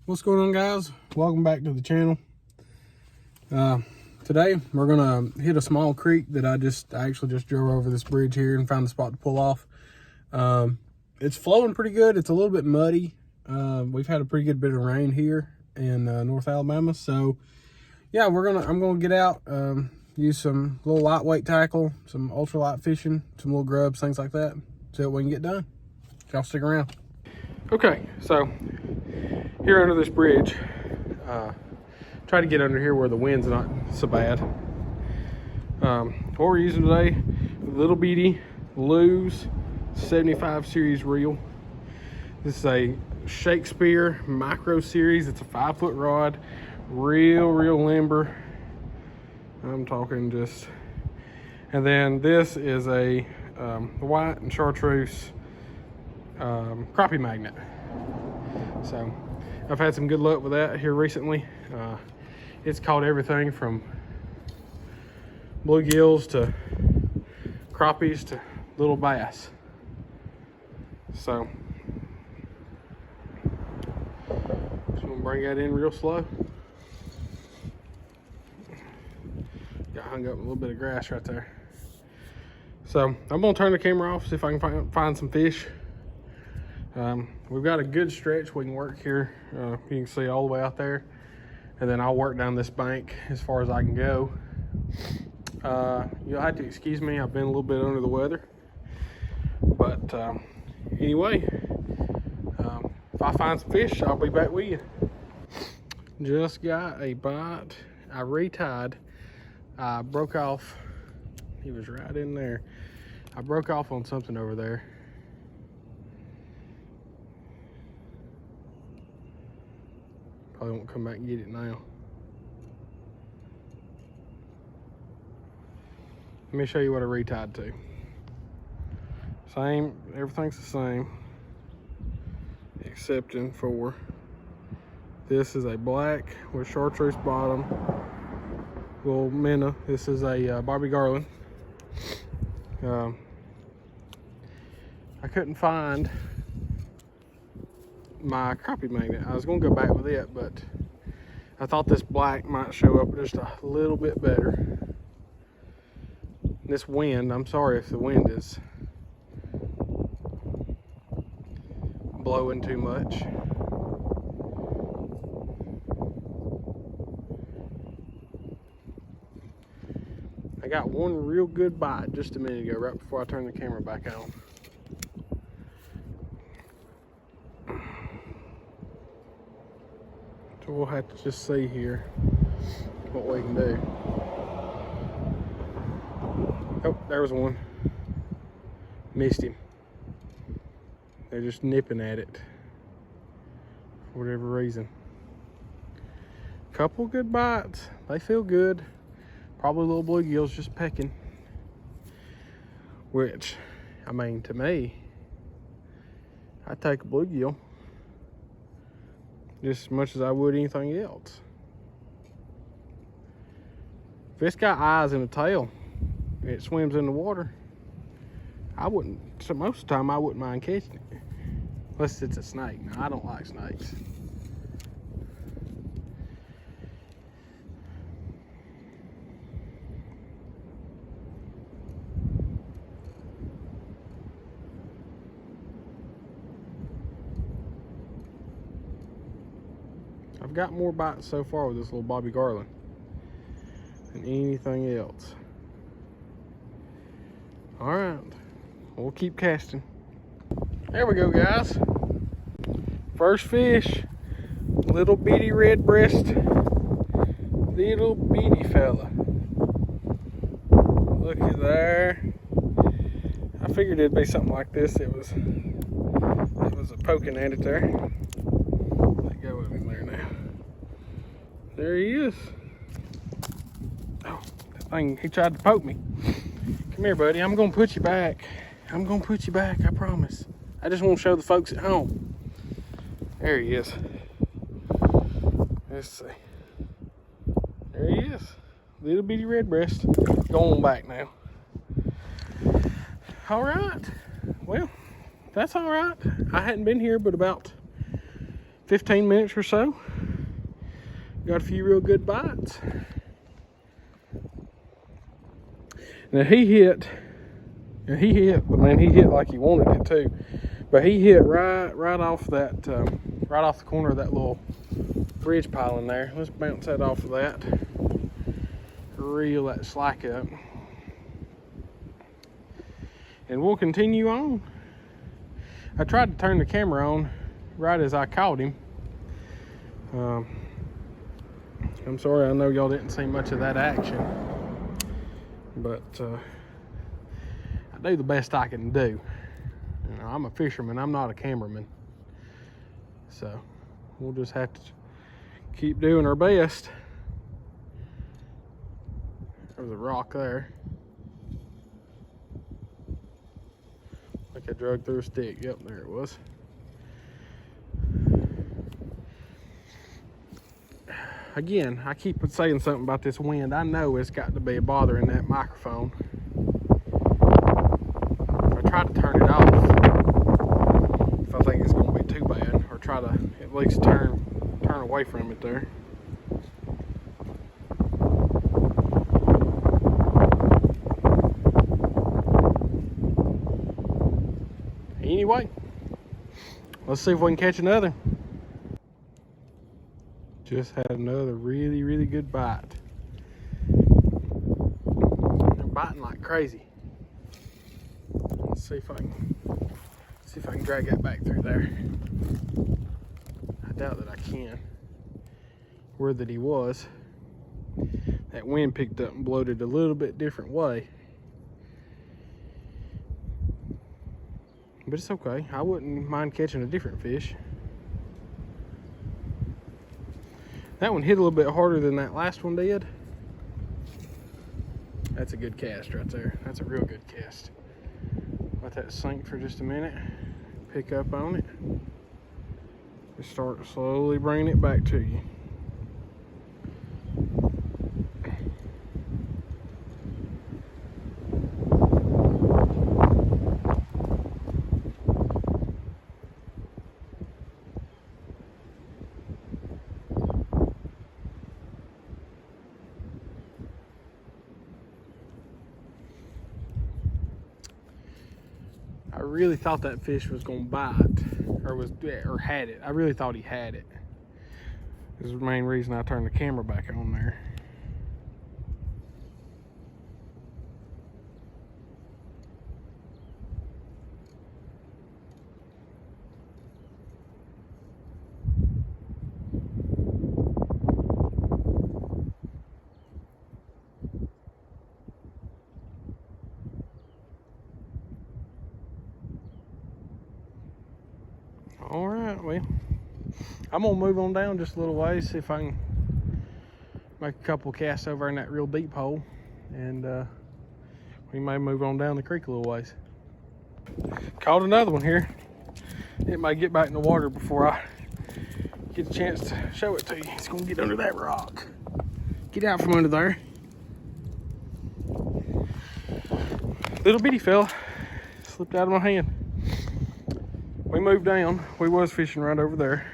What's going on, guys? Welcome back to the channel. Today we're gonna hit a small creek that I actually just drove over this bridge here and found a spot to pull off. It's flowing pretty good. It's a little bit muddy. We've had a pretty good bit of rain here in North Alabama, so yeah, I'm gonna get out, use some little lightweight tackle, some ultralight fishing, some little grubs, things like that, so that we can get done. Y'all stick around. Okay, so here under this bridge, try to get under here where the wind's not so bad. What we're using today, little bitty Lew's 75 series reel. This is a Shakespeare micro series. It's a 5-foot rod, real limber. I'm talking just. And then this is a white and chartreuse crappie magnet. So I've had some good luck with that here recently. It's caught everything from bluegills to crappies to little bass. So just gonna bring that in real slow. Got hung up in a little bit of grass right there. So I'm gonna turn the camera off, see if I can find some fish. We've got a good stretch we can work here. You can see all the way out there, and then I'll work down this bank as far as I can go. You'll have to excuse me, I've been a little bit under the weather, but anyway, if I find some fish, I'll be back with you. Just got a bite. I retied. I broke off. He was right in there. I broke off on something over there. Probably won't come back and get it now. Let me show you what I retied to. Same, everything's the same, excepting for this is a black with chartreuse bottom, little minnow. This is a Bobby Garland. I couldn't find my crappie magnet. I was gonna go back with it, but I thought this black might show up just a little bit better. This wind, I'm sorry if the wind is blowing too much. I got one real good bite just a minute ago, right before I turned the camera back on. So we'll have to just see here what we can do. Oh, there was one. Missed him. They're just nipping at it for whatever reason. Couple good bites. They feel good. Probably little bluegills just pecking. Which, I mean, to me, I'd take a bluegill just as much as I would anything else. If it's got eyes and a tail, and it swims in the water, I wouldn't, so most of the time I wouldn't mind catching it. Unless it's a snake. Now, I don't like snakes. I've got more bites so far with this little Bobby Garland than anything else. All right, we'll keep casting. There we go, guys. First fish, little bitty red breast, little bitty fella. Look at there. I figured it'd be something like this. It was a poking at it there. Let go of him there now. There he is. Oh, that thing, he tried to poke me. Come here, buddy. I'm gonna put you back. I'm gonna put you back, I promise. I just want to show the folks at home. There he is. Let's see. There he is. Little bitty red breast. Going back now. All right. Well, that's all right. I hadn't been here but about 15 minutes or so. Got a few real good bites. Now he hit, but man, he hit like he wanted it to. But he hit right off that, right off the corner of that little bridge piling there. Let's bounce that off of that. Reel that slack up. And we'll continue on. I tried to turn the camera on right as I caught him. I'm sorry, I know y'all didn't see much of that action. But I do the best I can do. You know, I'm a fisherman, I'm not a cameraman. So we'll just have to keep doing our best. There's a rock there. Like I drug through a stick. Yep, there it was. Again, I keep saying something about this wind. I know it's got to be bothering that microphone. I try to turn it off if I think it's going to be too bad, or try to at least turn away from it there. Anyway, let's see if we can catch another. Just had another really good bite. They're biting like crazy. Let's see if I can drag that back through there. I doubt that I can. Where that he was, that wind picked up and blowed it a little bit different way. But it's okay. I wouldn't mind catching a different fish. That one hit a little bit harder than that last one did. That's a good cast right there. That's a real good cast. Let that sink for just a minute. Pick up on it. Just start slowly bringing it back to you. I really thought that fish was gonna bite, or had it. I really thought he had it. This is the main reason I turned the camera back on there. All right, well, I'm gonna move on down just a little ways, see if I can make a couple casts over in that real deep hole, and we may move on down the creek a little ways. Caught another one here. It might get back in the water before I get a chance to show it to you. It's gonna get under that rock. Get out from under there. Little bitty fella, slipped out of my hand. We moved down. We was fishing right over there.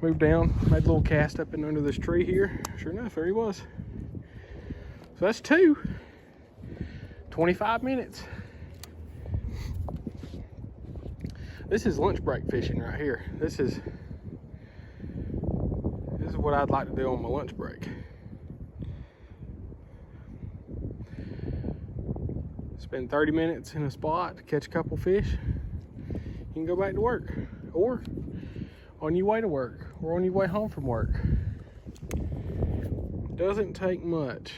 Moved down, made a little cast up in under this tree here. Sure enough, there he was. So that's two. 25 minutes. This is lunch break fishing right here. This is what I'd like to do on my lunch break. Spend 30 minutes in a spot to catch a couple fish. You can go back to work, or on your way to work, or on your way home from work. Doesn't take much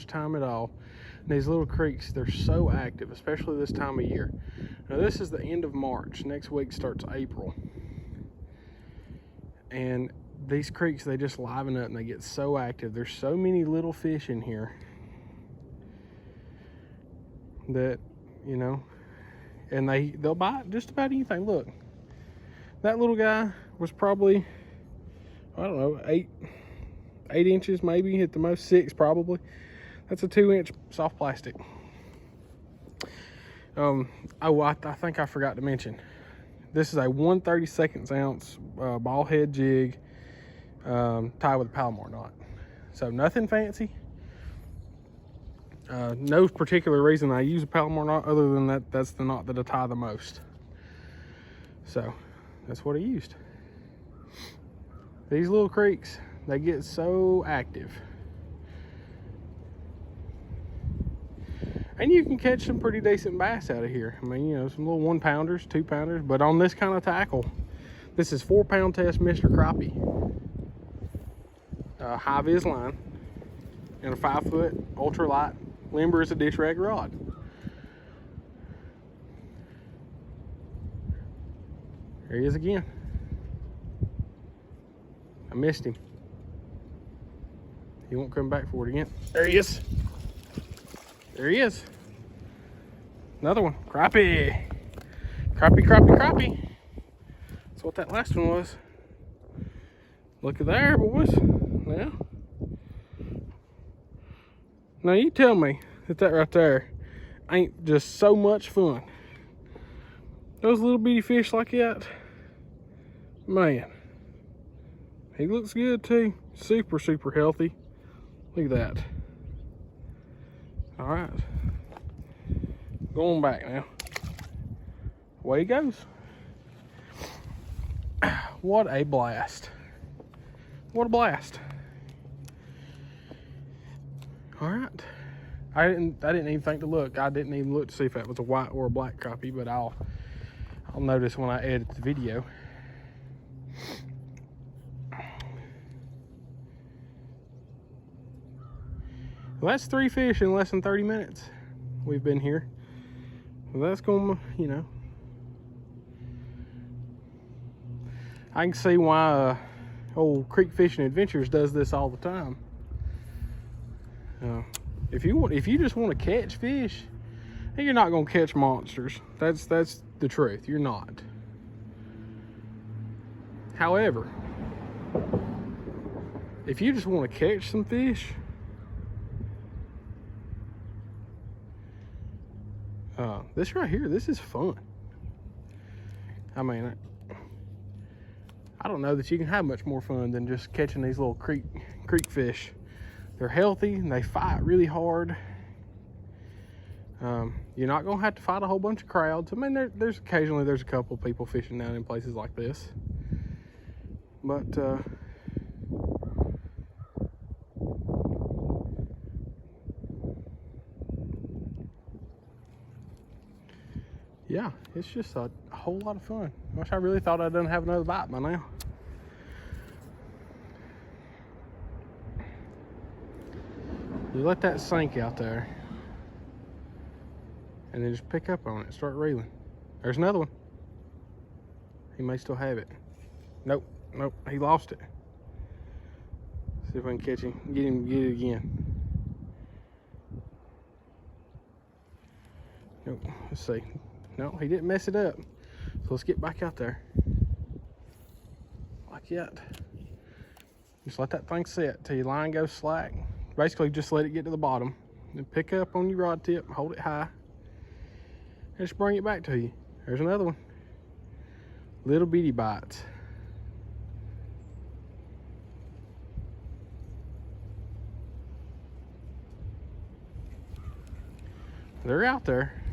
time at all. And these little creeks, they're so active, especially this time of year. Now this is the end of March. Next week starts April. And these creeks, they just liven up and they get so active. There's so many little fish in here that, you know, and they'll bite just about anything. Look, that little guy was probably, I don't know, 8 inches maybe, at the most 6 probably. That's a 2-inch soft plastic. Oh, I think I forgot to mention, This is a 1/32 ounce ball head jig tied with a Palomar knot. So nothing fancy. No particular reason I use a Palomar knot other than that's the knot that I tie the most. So that's what I used. These little creeks, they get so active. And you can catch some pretty decent bass out of here. I mean, you know, some little 1-pounders, 2-pounders, but on this kind of tackle, this is 4-pound test Mr. Crappie. High vis line and a 5-foot ultralight limber as a dish rag rod. There he is again. I missed him. He won't come back for it again. There he is. There he is. Another one. Crappie. Crappie, crappie, crappie. That's what that last one was. Look at there, boys. Now. Now you tell me that right there ain't just so much fun. Those little bitty fish like that. Man. He looks good too. Super, super healthy. Look at that. All right, going back now. Away he goes. What a blast. What a blast. All right. I didn't even think to look. I didn't even look to see if that was a white or a black crappie, but I'll notice when I edit the video. Well, that's 3 fish in less than 30 minutes. We've been here. Well, that's going, you know. I can see why old Creek Fishing Adventures does this all the time. If you just want to catch fish, you're not going to catch monsters. That's the truth. You're not. However, if you just want to catch some fish, this right here, this is fun. I mean, I don't know that you can have much more fun than just catching these little creek fish. They're healthy and they fight really hard. You're not gonna have to fight a whole bunch of crowds. I mean, there's occasionally a couple people fishing down in places like this, but yeah, it's just a whole lot of fun. I wish I really thought I didn't have another bite by now. You let that sink out there and then just pick up on it, start reeling. There's another one. He may still have it. Nope, he lost it. See if I can catch him, get it again. Nope, let's see. No, he didn't mess it up. So let's get back out there. Like that. Just let that thing sit till your line goes slack. Basically, just let it get to the bottom. Then pick up on your rod tip, hold it high, and just bring it back to you. There's another one. Little bitty bites. They're out there.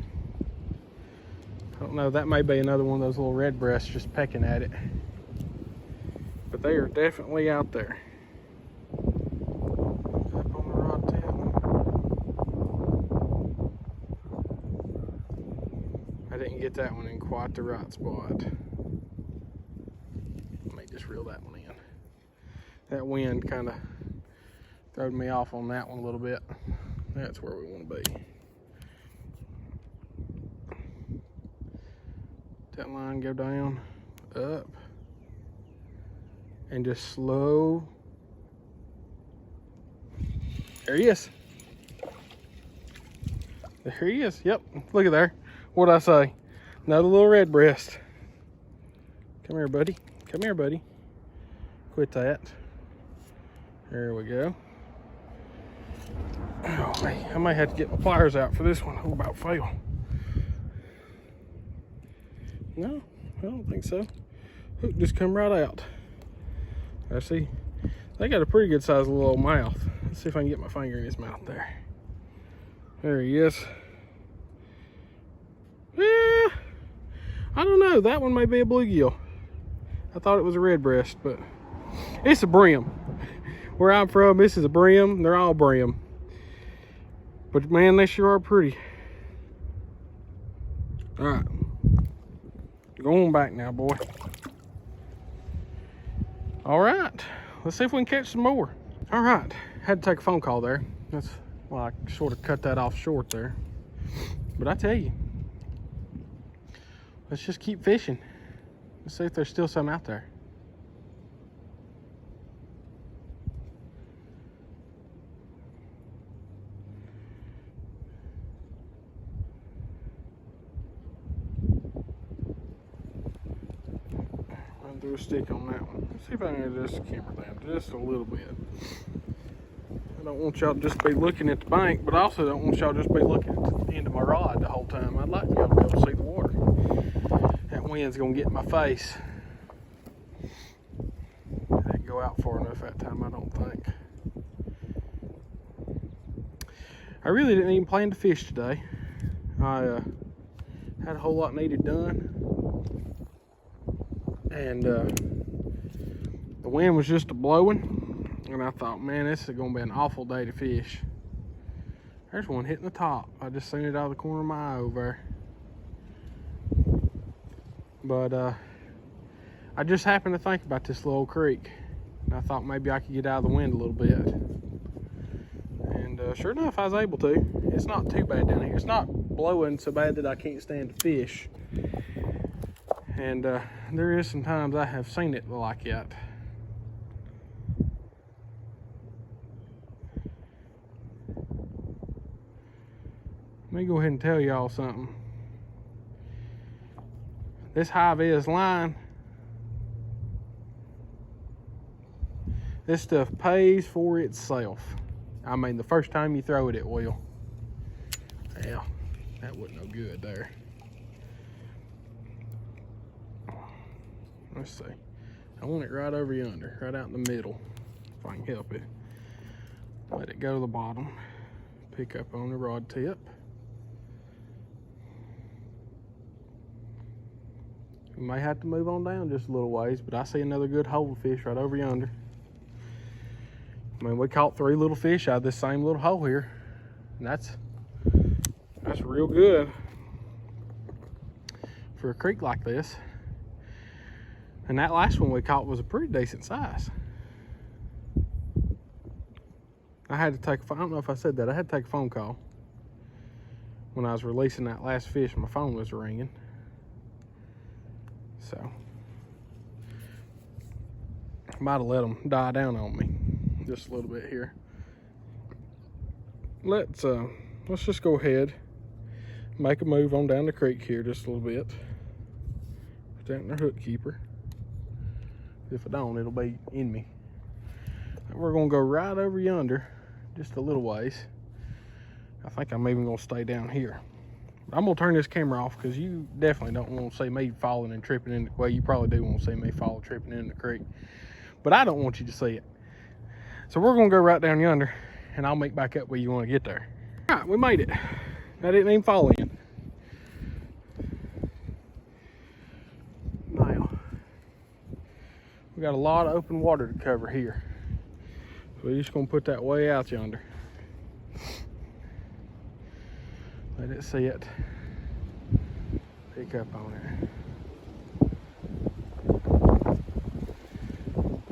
I don't know, that may be another one of those little red breasts just pecking at it. But they are definitely out there. Up on the rod tip. I didn't get that one in quite the right spot. Let me just reel that one in. That wind kind of throwed me off on that one a little bit. That's where we want to be. That line go down, up, and just slow. There he is. There he is. Yep, look at there. What'd I say? Another little red breast. Come here, buddy. Come here, buddy. Quit that. There we go. Oh, I might have to get my pliers out for this one. I'm about to fail. No, I don't think so. Hook just come right out. I see. They got a pretty good sized little old mouth. Let's see if I can get my finger in his mouth there. There he is. Yeah, I don't know. That one may be a bluegill. I thought it was a redbreast, but it's a brim. Where I'm from, this is a brim. They're all brim. But man, they sure are pretty. All right. Going back now, boy. All right. Let's see if we can catch some more. All right. Had to take a phone call there. That's why I sort of cut that off short there. But I tell you, let's just keep fishing. Let's see if there's still some out there. Run through a stick on that one. Let's see if I can adjust the camera down just a little bit. I don't want y'all to just be looking at the bank, but I also don't want y'all to just be looking at the end of my rod the whole time. I'd like y'all to be able to see the water. That wind's gonna get in my face. I didn't go out far enough that time, I don't think. I really didn't even plan to fish today. I had a whole lot needed done. And the wind was just a-blowing. And I thought, man, this is gonna be an awful day to fish. There's one hitting the top. I just seen it out of the corner of my eye over there. But I just happened to think about this little old creek. And I thought maybe I could get out of the wind a little bit. And sure enough, I was able to. It's not too bad down here. It's not blowing so bad that I can't stand to fish. And there is some times I have seen it like that. Let me go ahead and tell y'all something. This high-vis line, this stuff pays for itself. I mean, the first time you throw it, it will. Yeah, that wasn't no good there. Let's see. I want it right over yonder, right out in the middle, if I can help it. Let it go to the bottom. Pick up on the rod tip. We may have to move on down just a little ways, but I see another good hole fish right over yonder. I mean, we caught 3 little fish out of this same little hole here. And that's real good for a creek like this. And that last one we caught was a pretty decent size. I had to take, I don't know if I said that, I had to take a phone call. When I was releasing that last fish, my phone was ringing. So, I might have let them die down on me just a little bit here. Let's just go ahead, make a move on down the creek here just a little bit. Put that in our hook keeper. If I don't, it'll be in me. And we're gonna go right over yonder, just a little ways. I think I'm even gonna stay down here. I'm gonna turn this camera off because you definitely don't want to see me falling and tripping in the, well, you probably do want to see me fall tripping in the creek, but I don't want you to see it. So we're gonna go right down yonder and I'll make back up where you want to get there. All right, we made it. I didn't even fall in. Now, we got a lot of open water to cover here. So we're just gonna put that way out yonder. Let it sit. Pick up on it.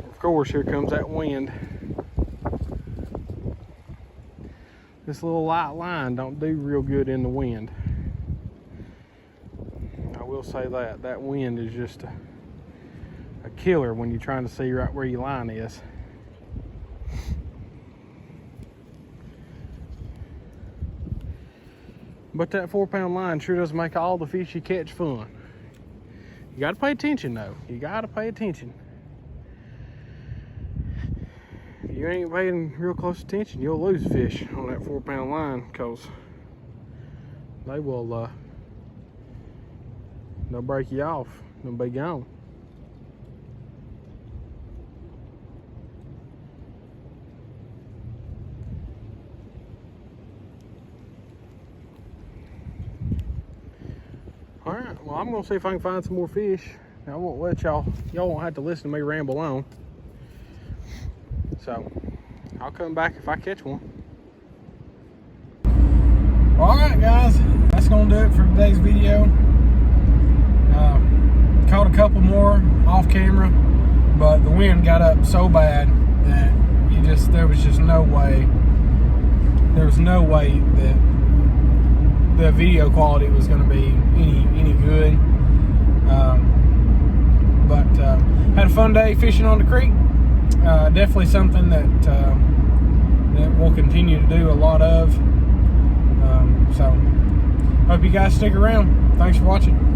Of course, here comes that wind. This little light line don't do real good in the wind. I will say that. That wind is just a killer when you're trying to see right where your line is. But that 4-pound line sure does make all the fish you catch fun. You gotta pay attention though. You gotta pay attention. If you ain't paying real close attention, you'll lose fish on that 4-pound line because they will they'll break you off. It'll be gone. All right, well, I'm gonna see if I can find some more fish. I won't let y'all won't have to listen to me ramble on. So I'll come back if I catch one. All right, guys, that's gonna do it for today's video. Caught a couple more off camera, but the wind got up so bad that there was just no way. There was no way that the video quality was going to be any good. But had a fun day fishing on the creek. Definitely something that we'll continue to do a lot of. So hope you guys stick around. Thanks for watching.